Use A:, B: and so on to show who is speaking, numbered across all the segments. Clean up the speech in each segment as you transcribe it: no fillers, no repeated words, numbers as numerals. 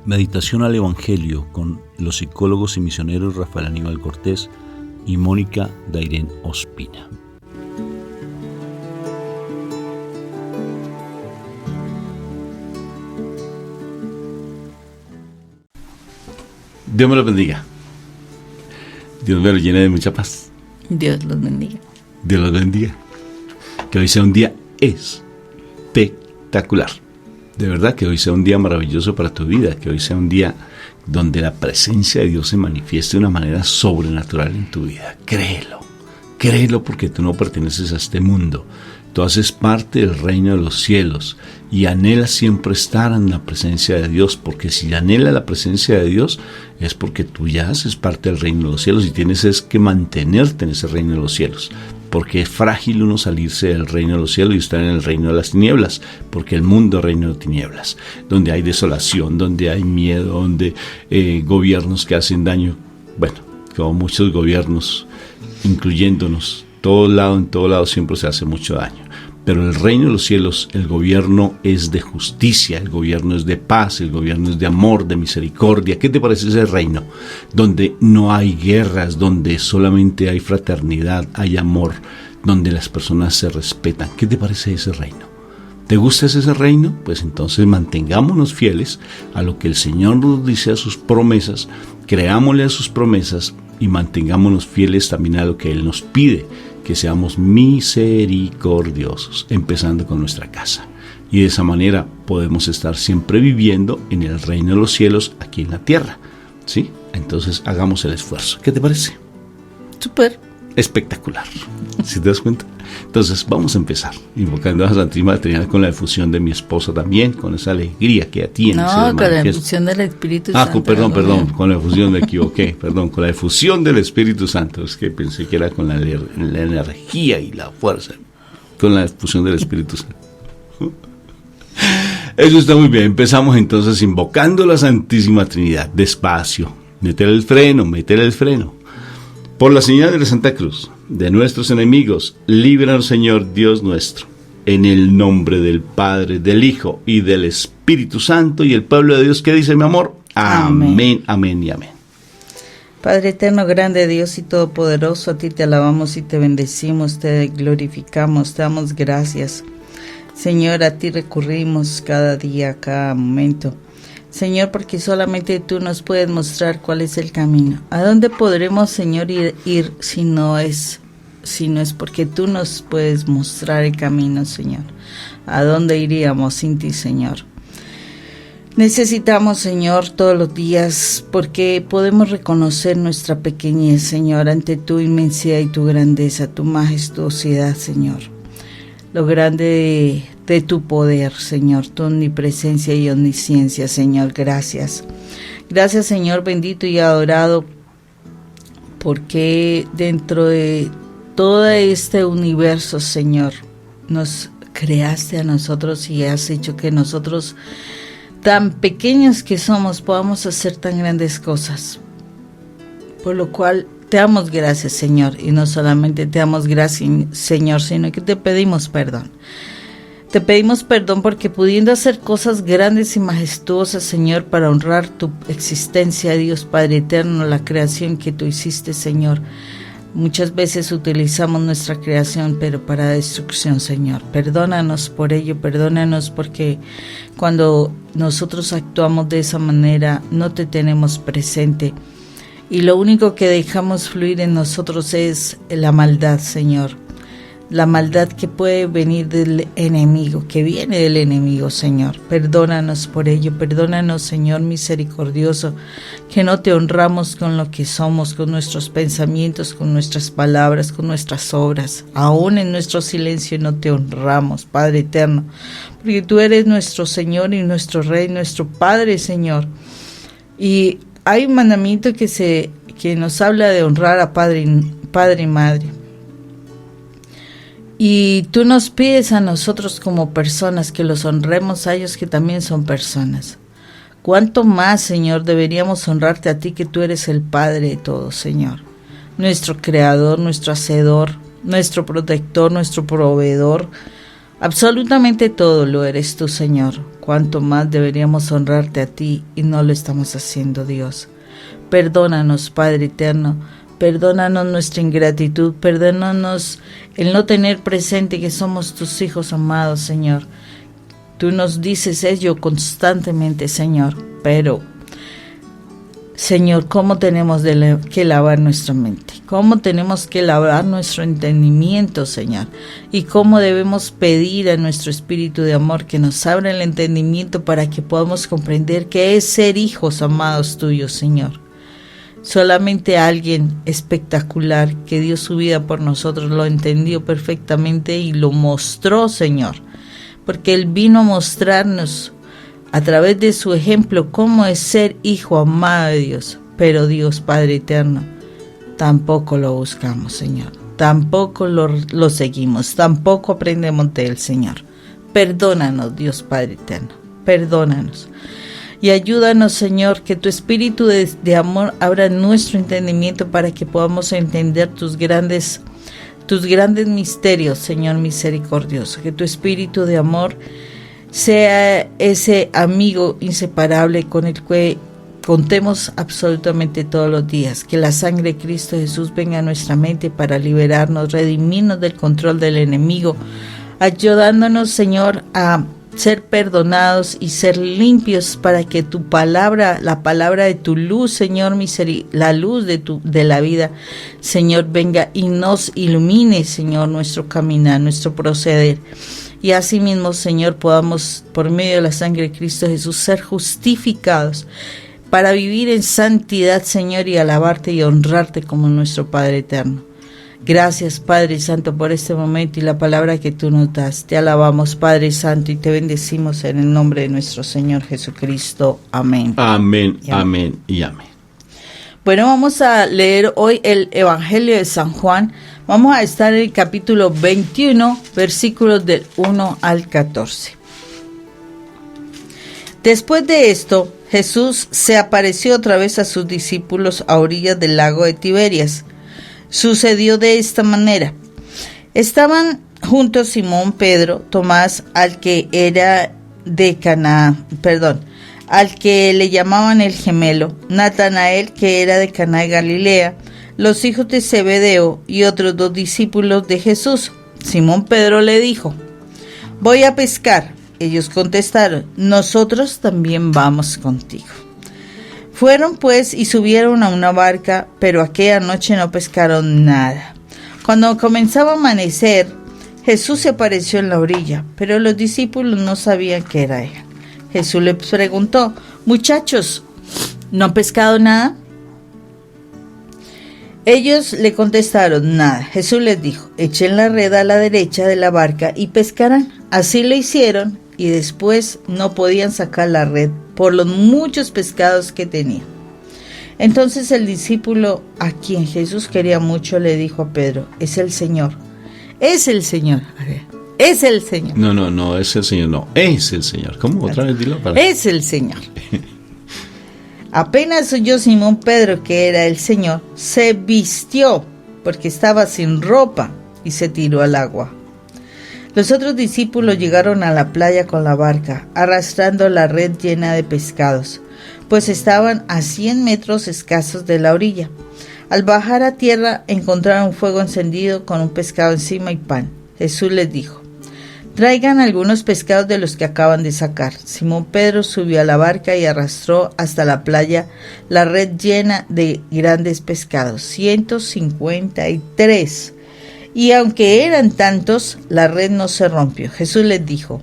A: Meditación al Evangelio con los psicólogos y misioneros Rafael Aníbal Cortés y Mónica Dairén Ospina. Dios me los bendiga. Dios me los llene de mucha paz.
B: Dios los bendiga.
A: Dios los bendiga. Que hoy sea un día espectacular. De verdad, que hoy sea un día maravilloso para tu vida. Que hoy sea un día donde la presencia de Dios se manifieste de una manera sobrenatural en tu vida. Créelo. Créelo, porque tú no perteneces a este mundo. Tú haces parte del reino de los cielos y anhelas siempre estar en la presencia de Dios, porque si anhelas la presencia de Dios es porque tú ya haces parte del reino de los cielos y tienes que mantenerte en ese reino de los cielos, porque es frágil uno salirse del reino de los cielos y estar en el reino de las tinieblas, porque el mundo es reino de tinieblas, donde hay desolación, donde hay miedo, donde gobiernos que hacen daño, bueno, como muchos gobiernos, incluyéndonos, en todo lado siempre se hace mucho daño. Pero el reino de los cielos, el gobierno es de justicia, el gobierno es de paz, el gobierno es de amor, de misericordia. ¿Qué te parece ese reino? Donde no hay guerras, donde solamente hay fraternidad, hay amor, donde las personas se respetan. ¿Qué te parece ese reino? ¿Te gusta ese reino? Pues entonces mantengámonos fieles a lo que el Señor nos dice, a sus promesas, creámosle a sus promesas y mantengámonos fieles también a lo que Él nos pide, que seamos misericordiosos, empezando con nuestra casa. Y de esa manera podemos estar siempre viviendo en el reino de los cielos aquí en la tierra, ¿sí? Entonces hagamos el esfuerzo. ¿Qué te parece?
B: Súper.
A: Espectacular, ¿sí te das cuenta? Entonces vamos a empezar invocando a la Santísima Trinidad con la efusión de mi esposa también, con esa alegría que ella tiene.
B: No, con la efusión del Espíritu Santo.
A: Perdón, con la efusión me equivoqué, con la efusión del Espíritu Santo, es que pensé que era con la energía y la fuerza, con la efusión del Espíritu Santo. Eso está muy bien. Empezamos entonces invocando la Santísima Trinidad, despacio, meter el freno. Por la señal de la Santa Cruz, de nuestros enemigos, líbranos, Señor Dios nuestro, en el nombre del Padre, del Hijo y del Espíritu Santo. Y el pueblo de Dios, ¿qué dice, mi amor? Amén, amén y amén.
B: Padre eterno, grande Dios y todopoderoso, a ti te alabamos y te bendecimos, te glorificamos, te damos gracias. Señor, a ti recurrimos cada día, cada momento. Señor, porque solamente tú nos puedes mostrar cuál es el camino. ¿A dónde podremos, Señor, ir si no es porque tú nos puedes mostrar el camino, Señor? ¿A dónde iríamos sin ti, Señor? Necesitamos, Señor, todos los días, porque podemos reconocer nuestra pequeñez, Señor, ante tu inmensidad y tu grandeza, tu majestuosidad, Señor. Lo grande de tu poder, Señor, tu omnipresencia y omnisciencia, Señor, gracias. Gracias, Señor, bendito y adorado, porque dentro de todo este universo, Señor, nos creaste a nosotros y has hecho que nosotros, tan pequeños que somos, podamos hacer tan grandes cosas. Por lo cual te damos gracias, Señor, y no solamente te damos gracias, Señor, sino que te pedimos perdón. Te pedimos perdón porque pudiendo hacer cosas grandes y majestuosas, Señor, para honrar tu existencia, Dios Padre eterno, la creación que tú hiciste, Señor, muchas veces utilizamos nuestra creación, pero para destrucción, Señor. Perdónanos por ello, perdónanos porque cuando nosotros actuamos de esa manera no te tenemos presente. Y lo único que dejamos fluir en nosotros es la maldad, Señor. La maldad que puede venir del enemigo, que viene del enemigo, Señor. Perdónanos por ello, perdónanos, Señor misericordioso, que no te honramos con lo que somos, con nuestros pensamientos, con nuestras palabras, con nuestras obras. Aún en nuestro silencio no te honramos, Padre eterno, porque tú eres nuestro Señor y nuestro Rey, nuestro Padre, Señor. Y hay un mandamiento que nos habla de honrar a padre y madre. Y tú nos pides a nosotros como personas que los honremos a ellos que también son personas. ¿Cuánto más, Señor, deberíamos honrarte a ti que tú eres el Padre de todos, Señor? Nuestro Creador, nuestro Hacedor, nuestro Protector, nuestro Proveedor. Absolutamente todo lo eres tú, Señor. cuánto más deberíamos honrarte a ti y no lo estamos haciendo, Dios. Perdónanos, Padre eterno, perdónanos nuestra ingratitud, perdónanos el no tener presente que somos tus hijos amados, Señor. Tú nos dices ello constantemente, Señor, pero, Señor, ¿cómo tenemos que lavar nuestra mente? ¿Cómo tenemos que lavar nuestro entendimiento, Señor? Y cómo debemos pedir a nuestro Espíritu de amor que nos abra el entendimiento para que podamos comprender qué es ser hijos amados tuyos, Señor. Solamente alguien espectacular que dio su vida por nosotros lo entendió perfectamente y lo mostró, Señor. Porque Él vino a mostrarnos a través de su ejemplo cómo es ser hijo amado de Dios. Pero Dios Padre eterno, tampoco lo buscamos, Señor. Tampoco lo seguimos, tampoco aprendemos de Él, Señor. Perdónanos, Dios Padre eterno, perdónanos. Y ayúdanos, Señor, que tu espíritu de amor abra nuestro entendimiento para que podamos entender tus grandes misterios, Señor misericordioso. Que tu espíritu de amor sea ese amigo inseparable con el que contemos absolutamente todos los días. Que la sangre de Cristo Jesús venga a nuestra mente para liberarnos, redimirnos del control del enemigo, ayudándonos, Señor, a ser perdonados y ser limpios para que tu palabra, la palabra de tu luz, Señor, la luz de la vida, Señor, venga y nos ilumine, Señor, nuestro caminar, nuestro proceder. Y asimismo, Señor, podamos, por medio de la sangre de Cristo Jesús, ser justificados para vivir en santidad, Señor, y alabarte y honrarte como nuestro Padre eterno. Gracias, Padre Santo, por este momento y la palabra que tú nos das. Te alabamos, Padre Santo, y te bendecimos en el nombre de nuestro Señor Jesucristo. Amén.
A: Amén, amén y amén.
B: Bueno, vamos a leer hoy el Evangelio de San Juan. Vamos a estar en el capítulo 21, versículos del 1 al 14. Después de esto, Jesús se apareció otra vez a sus discípulos a orillas del lago de Tiberias. Sucedió de esta manera. Estaban juntos Simón, Pedro, Tomás, al que le llamaban el gemelo, Natanael, que era de Caná de Galilea, los hijos de Zebedeo y otros 2 discípulos de Jesús. Simón Pedro le dijo: voy a pescar. Ellos contestaron: nosotros también vamos contigo. Fueron pues y subieron a una barca, pero aquella noche no pescaron nada. Cuando comenzaba a amanecer, Jesús se apareció en la orilla, pero los discípulos no sabían que era Él. Jesús les preguntó: muchachos, ¿no han pescado nada? Ellos le contestaron: nada. Jesús les dijo: echen la red a la derecha de la barca y pescarán. Así lo hicieron, y después no podían sacar la red por los muchos pescados que tenían. Entonces el discípulo a quien Jesús quería mucho le dijo a Pedro: es el Señor. Es el Señor. Es el Señor.
A: No, es el Señor, no, es el Señor. ¿Cómo? Otra vez dilo para...
B: Es el Señor. Apenas oyó Simón Pedro que era el Señor, se vistió, porque estaba sin ropa, y se tiró al agua. Los otros discípulos llegaron a la playa con la barca, arrastrando la red llena de pescados, pues estaban a 100 metros escasos de la orilla. Al bajar a tierra encontraron un fuego encendido con un pescado encima y pan. Jesús les dijo: traigan algunos pescados de los que acaban de sacar. Simón Pedro subió a la barca y arrastró hasta la playa la red llena de grandes pescados, 153. Y aunque eran tantos, la red no se rompió. Jesús les dijo: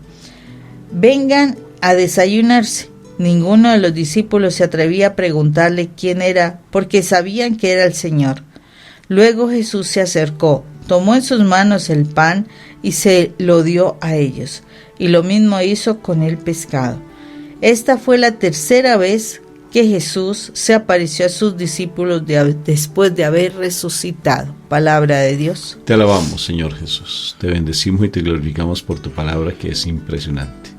B: vengan a desayunarse. Ninguno de los discípulos se atrevía a preguntarle quién era, porque sabían que era el Señor. Luego Jesús se acercó, tomó en sus manos el pan y se lo dio a ellos, y lo mismo hizo con el pescado. Esta fue la tercera vez que Jesús se apareció a sus discípulos después de haber resucitado. Palabra de Dios.
A: Te alabamos, Señor Jesús. Te bendecimos y te glorificamos por tu palabra, que es impresionante.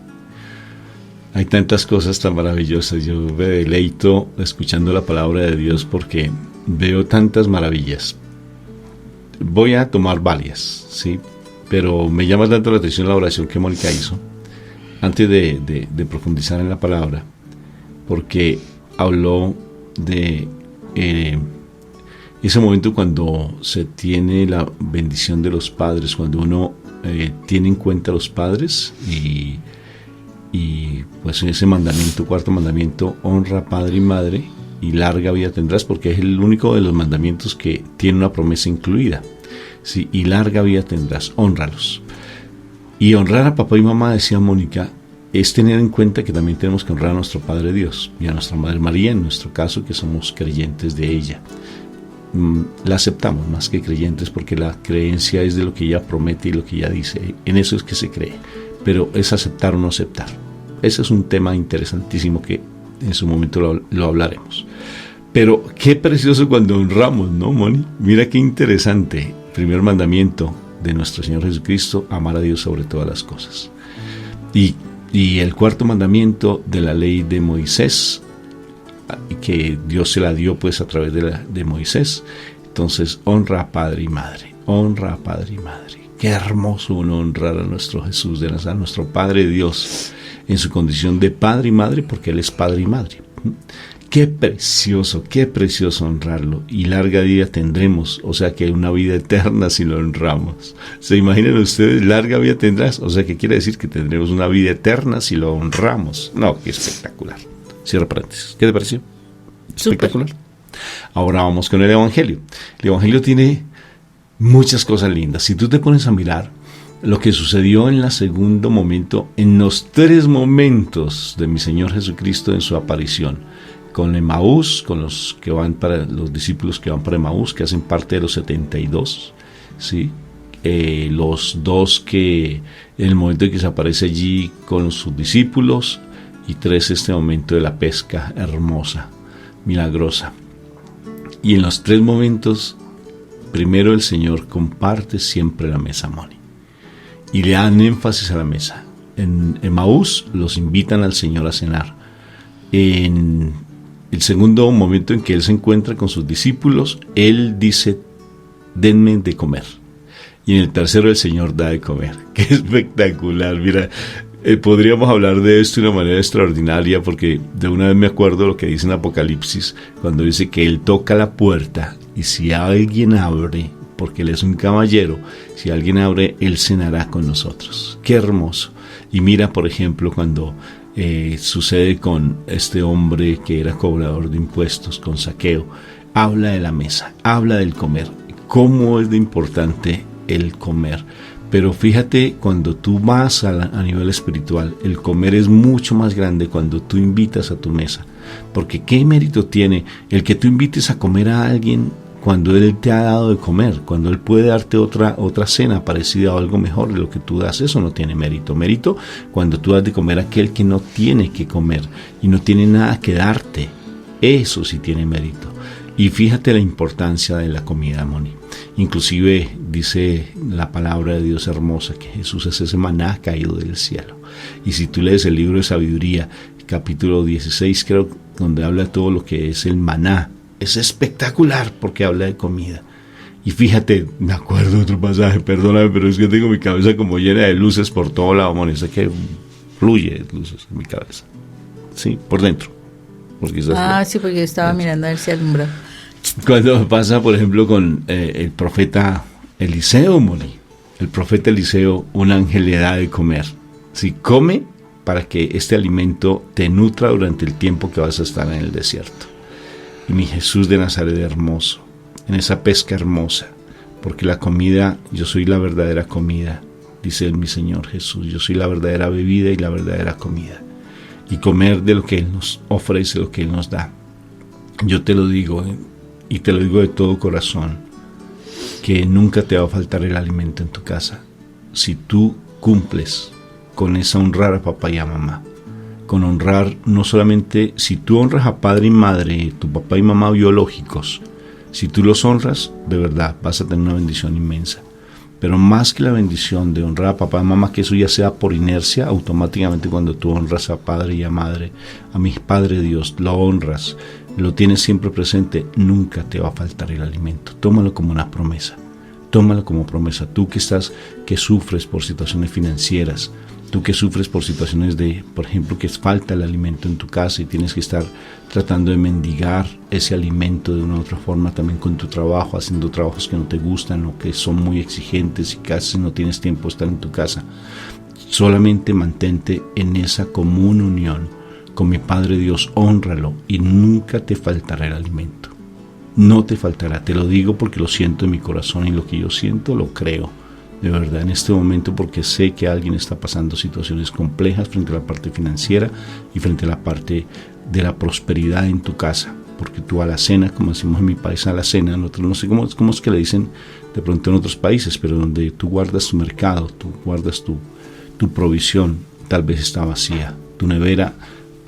A: Hay tantas cosas tan maravillosas. Yo me deleito escuchando la palabra de Dios porque veo tantas maravillas. Voy a tomar varias, ¿sí? Pero me llama tanto la atención la oración que Mónica hizo. antes de profundizar en la palabra, porque habló de ese momento cuando se tiene la bendición de los padres, cuando uno tiene en cuenta a los padres y pues ese mandamiento, cuarto mandamiento, honra a padre y madre y larga vida tendrás, porque es el único de los mandamientos que tiene una promesa incluida. Sí, y larga vida tendrás, hónralos. Y honrar a papá y mamá, decía Mónica, es tener en cuenta que también tenemos que honrar a nuestro Padre Dios y a nuestra Madre María, en nuestro caso, que somos creyentes de ella. La aceptamos más que creyentes, porque la creencia es de lo que ella promete y lo que ella dice. En eso es que se cree, pero es aceptar o no aceptar. Ese es un tema interesantísimo que en su momento lo hablaremos. Pero qué precioso cuando honramos, ¿no, Moni? Mira qué interesante. Primer mandamiento de nuestro Señor Jesucristo, amar a Dios sobre todas las cosas. Y el cuarto mandamiento de la ley de Moisés, que Dios se la dio pues a través de Moisés. Entonces, honra a padre y madre. Honra a padre y madre. Qué hermoso uno honrar a nuestro Jesús de Nazaret, a nuestro Padre Dios, en su condición de padre y madre, porque Él es padre y madre. Qué precioso honrarlo. Y larga vida tendremos, o sea que una vida eterna si lo honramos. ¿Se imaginan ustedes? Larga vida tendrás, o sea que quiere decir que tendremos una vida eterna si lo honramos. No, qué espectacular. Cierra paréntesis. ¿Qué te pareció? Espectacular. Super. Ahora vamos con el Evangelio. El Evangelio tiene muchas cosas lindas. Si tú te pones a mirar lo que sucedió en el segundo momento, en los tres momentos de mi Señor Jesucristo en su aparición, con Emaús, con los discípulos que van para Emaús, que hacen parte de los 72, ¿sí? Los dos que en el momento en que se aparece allí con sus discípulos, y tres, este momento de la pesca hermosa, milagrosa. Y en los tres momentos, primero el Señor comparte siempre la mesa, Moni, y le dan énfasis a la mesa. En Emaús los invitan al Señor a cenar. En el segundo momento en que Él se encuentra con sus discípulos, Él dice, denme de comer. Y en el tercero el Señor da de comer. ¡Qué espectacular! Mira, podríamos hablar de esto de una manera extraordinaria, porque de una vez me acuerdo lo que dice en Apocalipsis, cuando dice que Él toca la puerta y si alguien abre, porque Él es un caballero, si alguien abre, Él cenará con nosotros. ¡Qué hermoso! Y mira, por ejemplo, cuando sucede con este hombre que era cobrador de impuestos, con Zaqueo, habla de la mesa, habla del comer, cómo es de importante el comer. Pero fíjate, cuando tú vas a nivel espiritual, el comer es mucho más grande cuando tú invitas a tu mesa, porque qué mérito tiene el que tú invites a comer a alguien cuando Él te ha dado de comer, cuando Él puede darte otra cena parecida o algo mejor de lo que tú das. Eso no tiene mérito. Mérito cuando tú das de comer a aquel que no tiene que comer y no tiene nada que darte. Eso sí tiene mérito. Y fíjate la importancia de la comida, Moni. Inclusive dice la palabra de Dios hermosa que Jesús es ese maná caído del cielo. Y si tú lees el libro de Sabiduría, capítulo 16, creo, donde habla de todo lo que es el maná, es espectacular porque habla de comida. Y fíjate, me acuerdo de otro pasaje, perdóname, pero es que tengo mi cabeza como llena de luces por todo lado, Moni. Sé que fluye luces en mi cabeza. Sí, por dentro.
B: Sí, porque estaba mirando a ver si alumbra.
A: Cuando pasa, por ejemplo, con el profeta Eliseo, Moni. El profeta Eliseo, un ángel le da de comer. Sí, come para que este alimento te nutra durante el tiempo que vas a estar en el desierto. Y mi Jesús de Nazaret hermoso, en esa pesca hermosa, porque la comida, yo soy la verdadera comida, dice mi Señor Jesús, yo soy la verdadera bebida y la verdadera comida. Y comer de lo que Él nos ofrece, lo que Él nos da. Yo te lo digo, y te lo digo de todo corazón, que nunca te va a faltar el alimento en tu casa, si tú cumples con esa honrar a papá y a mamá. Con honrar, no solamente, si tú honras a padre y madre, tu papá y mamá biológicos, si tú los honras, de verdad, vas a tener una bendición inmensa. Pero más que la bendición de honrar a papá y mamá, que eso ya sea por inercia, automáticamente cuando tú honras a padre y a madre, a mi Padre Dios, lo honras, lo tienes siempre presente, nunca te va a faltar el alimento. Tómalo como una promesa. Tómalo como promesa. Tú que sufres por situaciones financieras, Tú que sufres por situaciones de, por ejemplo, que falta el alimento en tu casa y tienes que estar tratando de mendigar ese alimento de una u otra forma también con tu trabajo, haciendo trabajos que no te gustan o que son muy exigentes y casi no tienes tiempo de estar en tu casa. Solamente mantente en esa común unión con mi Padre Dios, hónralo y nunca te faltará el alimento. No te faltará, te lo digo porque lo siento en mi corazón y lo que yo siento lo creo. De verdad, en este momento, porque sé que alguien está pasando situaciones complejas frente a la parte financiera y frente a la parte de la prosperidad en tu casa. Porque tú a la cena, como decimos en mi país, a la cena, nosotros no sé cómo es que le dicen de pronto en otros países, pero donde tú guardas tu mercado, tú guardas tu provisión, tal vez está vacía. Tu nevera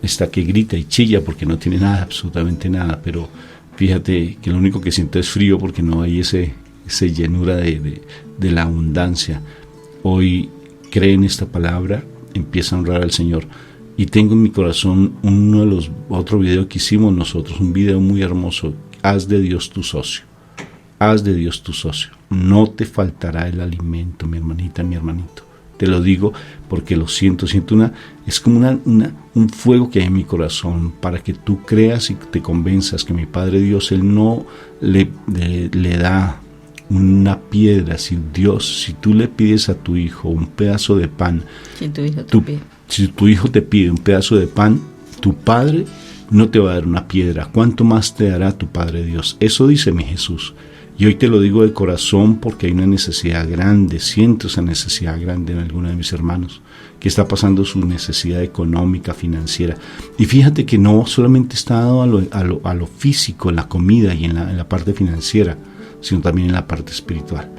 A: está que grita y chilla porque no tiene nada, absolutamente nada, pero fíjate que lo único que siento es frío porque no hay esa llenura de la abundancia. Hoy cree en esta palabra, empieza a honrar al Señor. Y tengo en mi corazón otro video que hicimos nosotros, un video muy hermoso. Haz de Dios tu socio. Haz de Dios tu socio. No te faltará el alimento, mi hermanita, mi hermanito. Te lo digo porque lo siento es como un fuego que hay en mi corazón para que tú creas y te convenzas que mi Padre Dios, Él no le da una piedra. Si tú le pides a tu hijo un pedazo de pan, si tu hijo te pide un pedazo de pan, tu Padre no te va a dar una piedra. ¿Cuánto más te dará tu Padre Dios? Eso dice mi Jesús. Y hoy te lo digo de corazón porque hay una necesidad grande, siento esa necesidad grande en alguno de mis hermanos, que está pasando su necesidad económica, financiera. Y fíjate que no solamente está dado a lo físico, en la comida y en la parte financiera, sino también en la parte espiritual.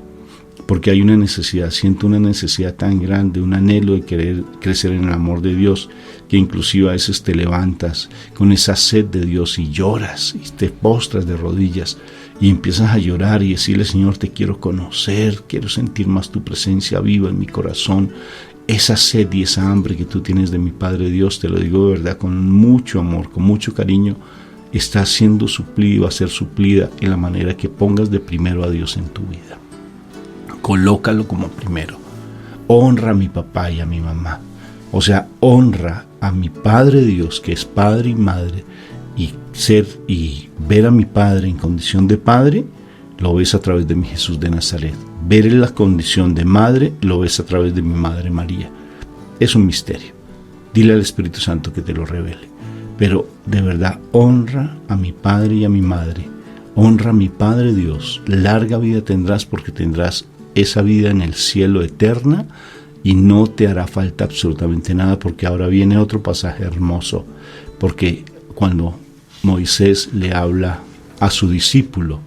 A: Porque hay una necesidad, siento una necesidad tan grande, un anhelo de querer crecer en el amor de Dios, que inclusive a veces te levantas con esa sed de Dios y lloras y te postras de rodillas y empiezas a llorar y decirle: Señor, te quiero conocer, quiero sentir más tu presencia viva en mi corazón. Esa sed y esa hambre que tú tienes de mi Padre Dios, te lo digo de verdad, con mucho amor, con mucho cariño, está siendo suplida y va a ser suplida en la manera que pongas de primero a Dios en tu vida. Colócalo como primero. Honra a mi papá y a mi mamá. O sea, honra a mi Padre Dios, que es Padre y Madre, y ver a mi Padre en condición de Padre, lo ves a través de mi Jesús de Nazaret. Ver en la condición de Madre, lo ves a través de mi Madre María. Es un misterio. Dile al Espíritu Santo que te lo revele. Pero de verdad, honra a mi Padre y a mi Madre. Honra a mi Padre Dios. Larga vida tendrás, porque tendrás esa vida en el cielo eterna y no te hará falta absolutamente nada, porque ahora viene otro pasaje hermoso, porque cuando Moisés le habla a su discípulo,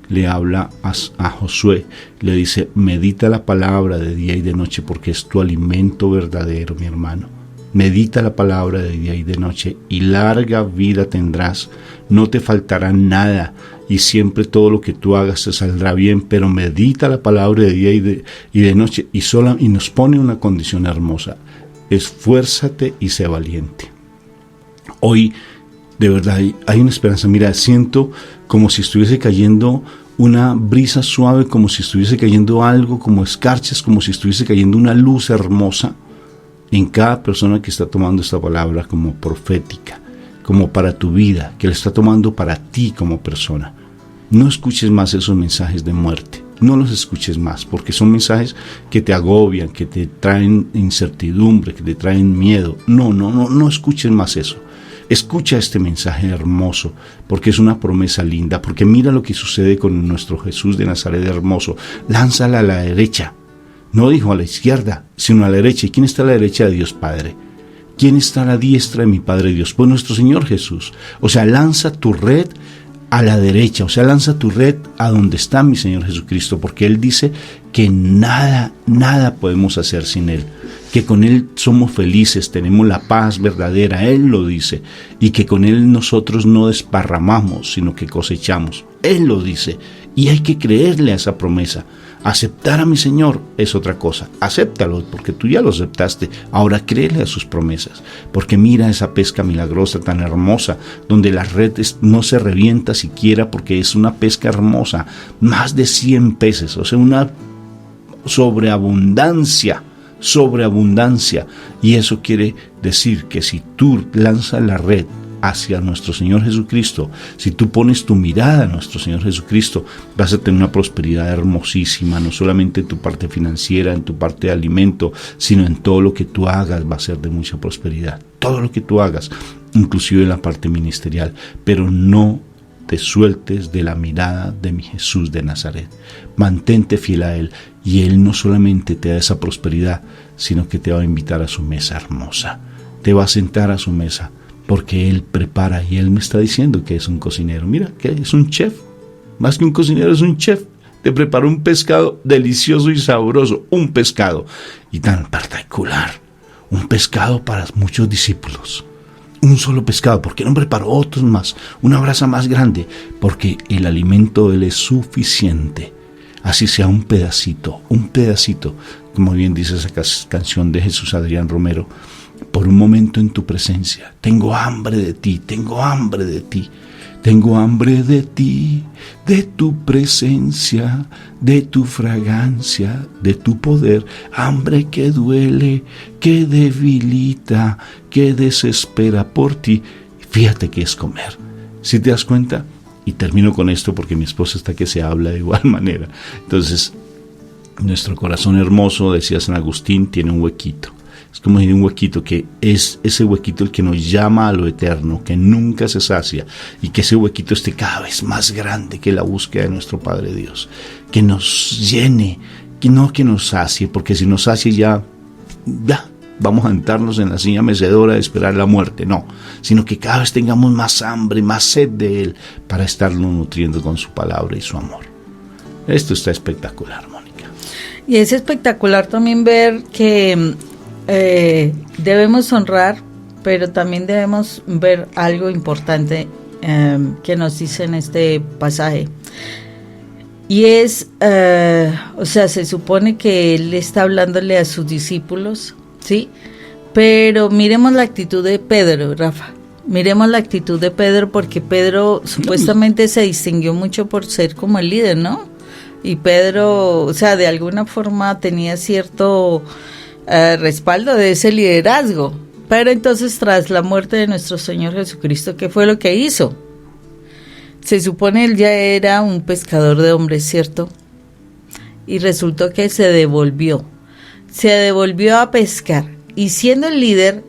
A: le habla a Josué, le dice: medita la palabra de día y de noche, porque es tu alimento verdadero, mi hermano. Medita la palabra de día y de noche y larga vida tendrás, no te faltará nada y siempre todo lo que tú hagas te saldrá bien. Pero medita la palabra de día y de noche y nos pone una condición hermosa: esfuérzate y sé valiente. Hoy de verdad hay una esperanza. Mira, siento como si estuviese cayendo una brisa suave, como si estuviese cayendo algo, como escarchas, como si estuviese cayendo una luz hermosa en cada persona que está tomando esta palabra como profética, como para tu vida, que la está tomando para ti como persona. No escuches más esos mensajes de muerte, no los escuches más, porque son mensajes que te agobian, que te traen incertidumbre, que te traen miedo. No escuches más eso. Escucha este mensaje hermoso, porque es una promesa linda, porque mira lo que sucede con nuestro Jesús de Nazaret hermoso. Lánzala a la derecha. No dijo a la izquierda, sino a la derecha. ¿Y quién está a la derecha de Dios Padre? ¿Quién está a la diestra de mi Padre Dios? Pues nuestro Señor Jesús. O sea, lanza tu red a la derecha, o sea, lanza tu red a donde está mi Señor Jesucristo, porque Él dice que nada podemos hacer sin Él, que con Él somos felices, tenemos la paz verdadera, Él lo dice, y que con Él nosotros no desparramamos, sino que cosechamos. Él lo dice, y hay que creerle a esa promesa. Aceptar a mi Señor es otra cosa. Acéptalo, porque tú ya lo aceptaste. Ahora créele a sus promesas, porque mira esa pesca milagrosa tan hermosa, donde la red no se revienta siquiera, porque es una pesca hermosa. Más de 100 peces, o sea, una sobreabundancia sobreabundancia. Y eso quiere decir que si tú lanzas la red hacia nuestro Señor Jesucristo, si tú pones tu mirada a nuestro Señor Jesucristo, vas a tener una prosperidad hermosísima, no solamente en tu parte financiera, en tu parte de alimento, sino en todo lo que tú hagas va a ser de mucha prosperidad. Todo lo que tú hagas, inclusive en la parte ministerial, pero no te sueltes de la mirada de mi Jesús de Nazaret. Mantente fiel a Él y Él no solamente te da esa prosperidad, sino que te va a invitar a su mesa hermosa. Te va a sentar a su mesa porque Él prepara y Él me está diciendo que es un cocinero. Mira, que es un chef. Más que un cocinero, es un chef. Te preparó un pescado delicioso y sabroso. Un pescado y tan particular. Un pescado para muchos discípulos. Un solo pescado. ¿Por qué no preparó otros más? Una brasa más grande. Porque el alimento de Él es suficiente. Así sea un pedacito. Como bien dice esa canción de Jesús Adrián Romero. Por un momento en tu presencia. Tengo hambre de ti. Tengo hambre de ti, de tu presencia, de tu fragancia, de tu poder. Hambre que duele, que debilita, que desespera por ti. Fíjate que es comer. ¿Sí te das cuenta? Y termino con esto porque mi esposa está que se habla de igual manera. Entonces, nuestro corazón hermoso, decía San Agustín, tiene un huequito. Es como si un huequito, que es ese huequito el que nos llama a lo eterno, que nunca se sacia, y que ese huequito esté cada vez más grande que la búsqueda de nuestro Padre Dios, que nos llene, que no que nos sacie, porque si nos sacie ya vamos a sentarnos en la silla mecedora de esperar la muerte, no, sino que cada vez tengamos más hambre, más sed de Él, para estarnos nutriendo con su palabra y su amor. Esto está espectacular, Mónica.
B: Y es espectacular también ver que debemos honrar, pero también debemos ver algo importante que nos dice en este pasaje. Y es, se supone que Él está hablándole a sus discípulos, ¿sí? Pero miremos la actitud de Pedro, Rafa. Miremos la actitud de Pedro, porque Pedro supuestamente se distinguió mucho por ser como el líder, ¿no? Y Pedro, de alguna forma tenía cierto respaldo de ese liderazgo. Pero entonces, tras la muerte de nuestro Señor Jesucristo, ¿qué fue lo que hizo? Se supone él ya era un pescador de hombres, ¿cierto? Y resultó que se devolvió a pescar. Y siendo el líder,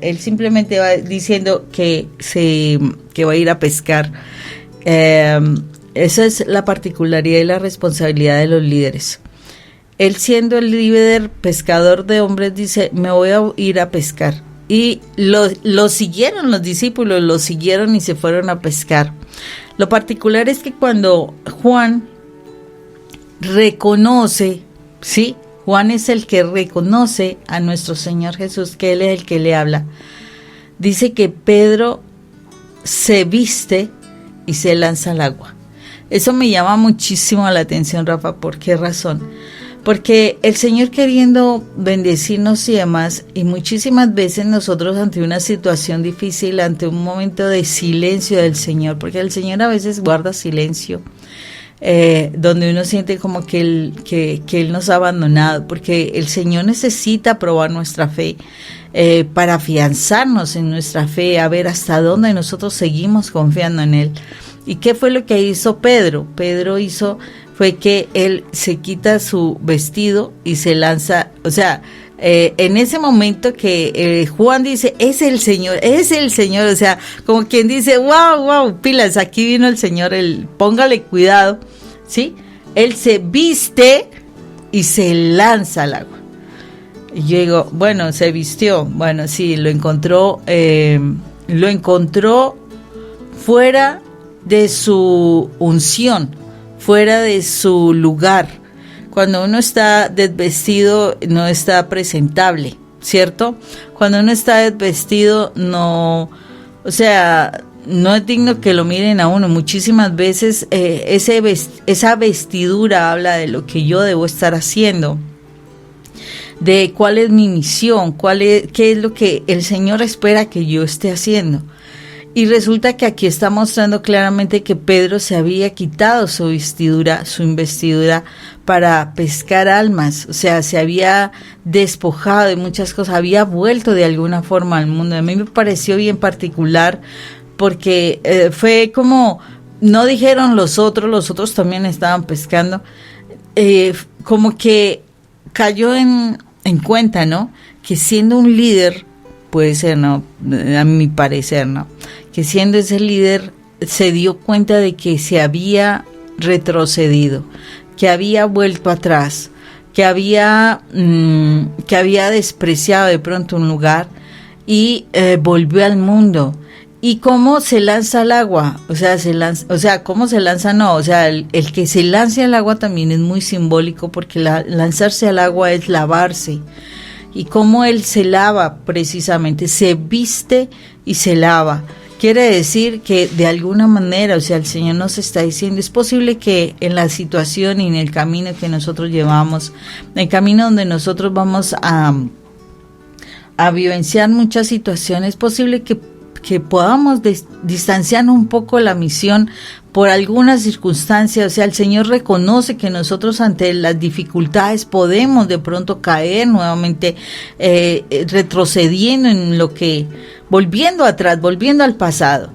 B: él simplemente va diciendo que va a ir a pescar. Esa es la particularidad y la responsabilidad de los líderes. Él, siendo el líder pescador de hombres, dice, me voy a ir a pescar. Y lo siguieron, los discípulos lo siguieron y se fueron a pescar. Lo particular es que cuando Juan reconoce, ¿sí? Juan es el que reconoce a nuestro Señor Jesús, que Él es el que le habla. Dice que Pedro se viste y se lanza al agua. Eso me llama muchísimo la atención, Rafa. ¿Por qué razón? Porque el Señor, queriendo bendecirnos y demás, y muchísimas veces nosotros ante una situación difícil, ante un momento de silencio del Señor, porque el Señor a veces guarda silencio, donde uno siente como que Él nos ha abandonado, porque el Señor necesita probar nuestra fe, para afianzarnos en nuestra fe, a ver hasta dónde nosotros seguimos confiando en Él. ¿Y qué fue lo que hizo Pedro? Fue que él se quita su vestido y se lanza, en ese momento que Juan dice, es el Señor, como quien dice, wow, pilas, aquí vino el Señor, póngale cuidado, ¿sí? Él se viste y se lanza al agua. Y yo digo, bueno, se vistió, bueno, sí, lo encontró fuera de su unción, fuera de su lugar. Cuando uno está desvestido no está presentable, ¿cierto? Cuando uno está desvestido no es digno que lo miren a uno. Muchísimas veces esa vestidura habla de lo que yo debo estar haciendo, de cuál es mi misión, qué es lo que el Señor espera que yo esté haciendo. Y resulta que aquí está mostrando claramente que Pedro se había quitado su investidura para pescar almas, o sea, se había despojado de muchas cosas, había vuelto de alguna forma al mundo. A mí me pareció bien particular porque fue como, no dijeron los otros también estaban pescando, como que cayó en cuenta, ¿no? Que siendo un líder, puede ser, ¿no? A mi parecer, ¿no? Que siendo ese líder se dio cuenta de que se había retrocedido, que había vuelto atrás, que había despreciado de pronto un lugar y volvió al mundo. ¿Y cómo se lanza al agua? ¿Cómo se lanza? No, o sea, el que se lance al agua también es muy simbólico porque lanzarse al agua es lavarse. Y cómo él se lava precisamente, se viste y se lava. Quiere decir que de alguna manera, o sea, el Señor nos está diciendo, es posible que en la situación y en el camino que nosotros llevamos, en el camino donde nosotros vamos a vivenciar muchas situaciones, es posible que podamos distanciarnos un poco de la misión por algunas circunstancias. O sea, el Señor reconoce que nosotros ante las dificultades podemos de pronto caer nuevamente, retrocediendo en lo que, volviendo atrás, volviendo al pasado.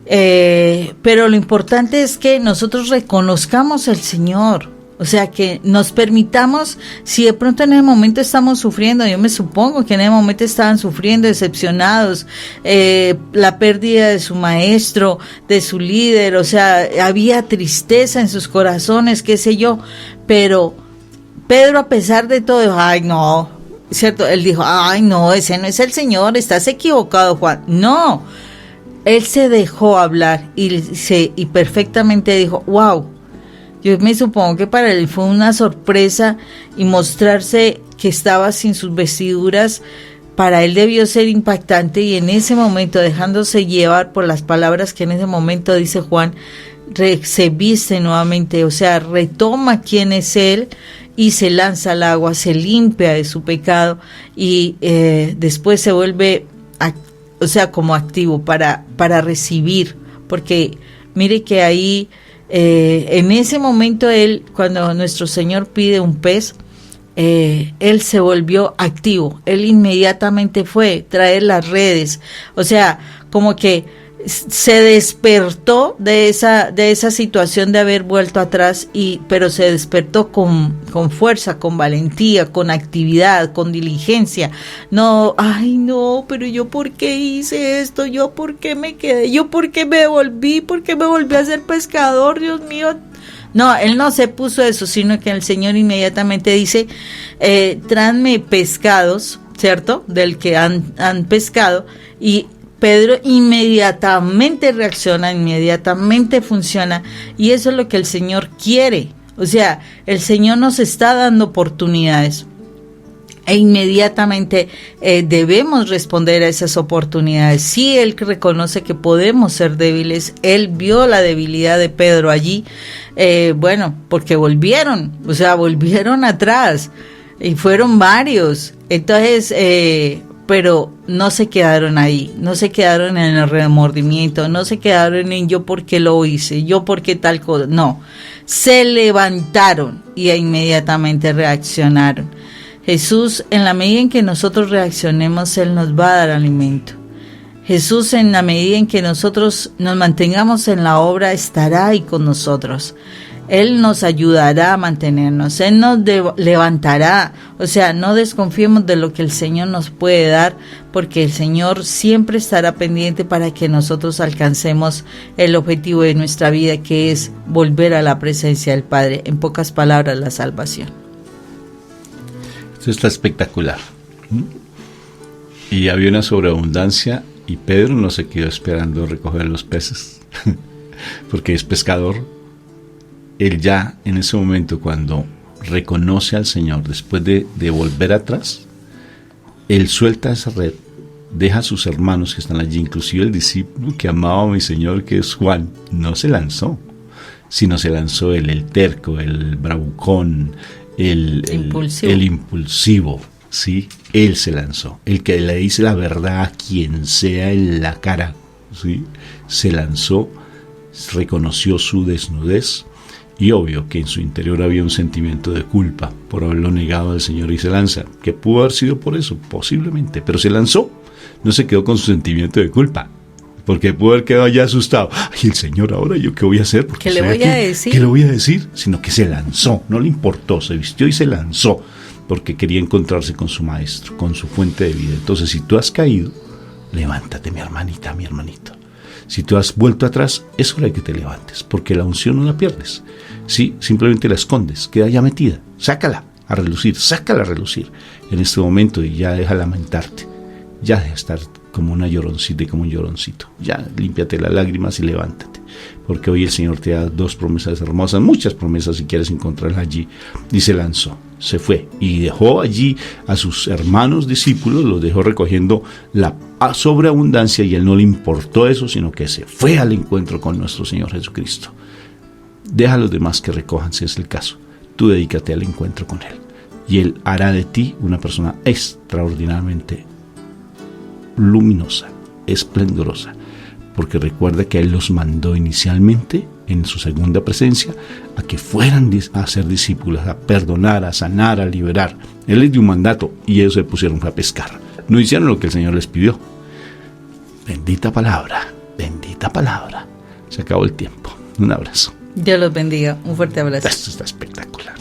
B: Pero lo importante es que nosotros reconozcamos al Señor. O sea, que nos permitamos, si de pronto en ese momento estamos sufriendo, yo me supongo que en ese momento estaban sufriendo, decepcionados, la pérdida de su maestro, de su líder, o sea, había tristeza en sus corazones, qué sé yo, pero Pedro, a pesar de todo, dijo, ay no, ¿cierto? Él dijo, ay no, ese no es el Señor, estás equivocado, Juan. No, él se dejó hablar y perfectamente dijo, wow. Yo me supongo que para él fue una sorpresa y mostrarse que estaba sin sus vestiduras, para él debió ser impactante, y en ese momento, dejándose llevar por las palabras que en ese momento dice Juan, se viste nuevamente, o sea, retoma quién es él y se lanza al agua, se limpia de su pecado y después se vuelve, como activo para recibir, porque mire que ahí... en ese momento él, cuando nuestro Señor pide un pez, él se volvió activo, él inmediatamente fue traer las redes, o sea, como que se despertó de esa situación de haber vuelto atrás, pero se despertó con fuerza, con valentía, con actividad, con diligencia. No, ay no, pero yo por qué hice esto, yo por qué me quedé, yo por qué me volví a ser pescador, Dios mío. No, él no se puso eso, sino que el Señor inmediatamente dice, tráanme pescados, ¿cierto? Del que han pescado, y Pedro inmediatamente reacciona, inmediatamente funciona, y eso es lo que el Señor quiere. O sea, el Señor nos está dando oportunidades e inmediatamente debemos responder a esas oportunidades. Sí, Él reconoce que podemos ser débiles, Él vio la debilidad de Pedro allí, porque volvieron atrás, y fueron varios. Entonces, pero no se quedaron ahí, no se quedaron en el remordimiento, no se quedaron en yo por qué lo hice, yo por qué tal cosa, no, se levantaron y inmediatamente reaccionaron. Jesús, en la medida en que nosotros reaccionemos, Él nos va a dar alimento. Jesús, en la medida en que nosotros nos mantengamos en la obra, estará ahí con nosotros. Él nos ayudará a mantenernos, Él nos levantará. O sea, no desconfiemos de lo que el Señor nos puede dar, porque el Señor siempre estará pendiente para que nosotros alcancemos el objetivo de nuestra vida, que es volver a la presencia del Padre. En pocas palabras, la salvación.
A: Esto está espectacular. Y había una sobreabundancia y Pedro no se quedó esperando recoger los peces, porque es pescador. Él ya en ese momento, cuando reconoce al Señor, después de volver atrás, él suelta esa red, deja a sus hermanos que están allí, inclusive el discípulo que amaba a mi Señor, que es Juan, no se lanzó, sino se lanzó él, el terco, el bravucón, el impulsivo, ¿sí? Él se lanzó, el que le dice la verdad a quien sea en la cara, ¿sí? Se lanzó, reconoció su desnudez y obvio que en su interior había un sentimiento de culpa por haberlo negado al Señor y se lanza, que pudo haber sido por eso, posiblemente, pero se lanzó, no se quedó con su sentimiento de culpa. Porque pudo haber quedado ya asustado. Ay, el Señor, ahora yo qué voy a hacer.
B: ¿Qué le voy a decir?
A: ¿Qué le voy a decir? Sino que se lanzó, no le importó, se vistió y se lanzó, porque quería encontrarse con su maestro, con su fuente de vida. Entonces, si tú has caído, levántate, mi hermanita, mi hermanito. Si tú has vuelto atrás, es hora de que te levantes, porque la unción no la pierdes. Sí, simplemente la escondes, queda ya metida. Sácala a relucir, sácala a relucir en este momento y ya deja lamentarte. Ya deja de estar como una lloroncita y como un lloroncito. Ya límpiate las lágrimas y levántate. Porque hoy el Señor te da 2 promesas hermosas, muchas promesas si quieres encontrarlas allí. Y se lanzó, se fue y dejó allí a sus hermanos discípulos, los dejó recogiendo la sobreabundancia y él no le importó eso, sino que se fue al encuentro con nuestro Señor Jesucristo. Deja a los demás que recojan si es el caso. Tú dedícate al encuentro con Él y Él hará de ti una persona extraordinariamente luminosa, esplendorosa, porque recuerda que Él los mandó inicialmente en su segunda presencia a que fueran a ser discípulos, a perdonar, a sanar, a liberar. Él les dio un mandato y ellos se pusieron a pescar. No hicieron lo que el Señor les pidió. Bendita palabra, bendita palabra. Se acabó el tiempo. Un abrazo.
B: Dios los bendiga. Un fuerte abrazo.
A: Esto está espectacular.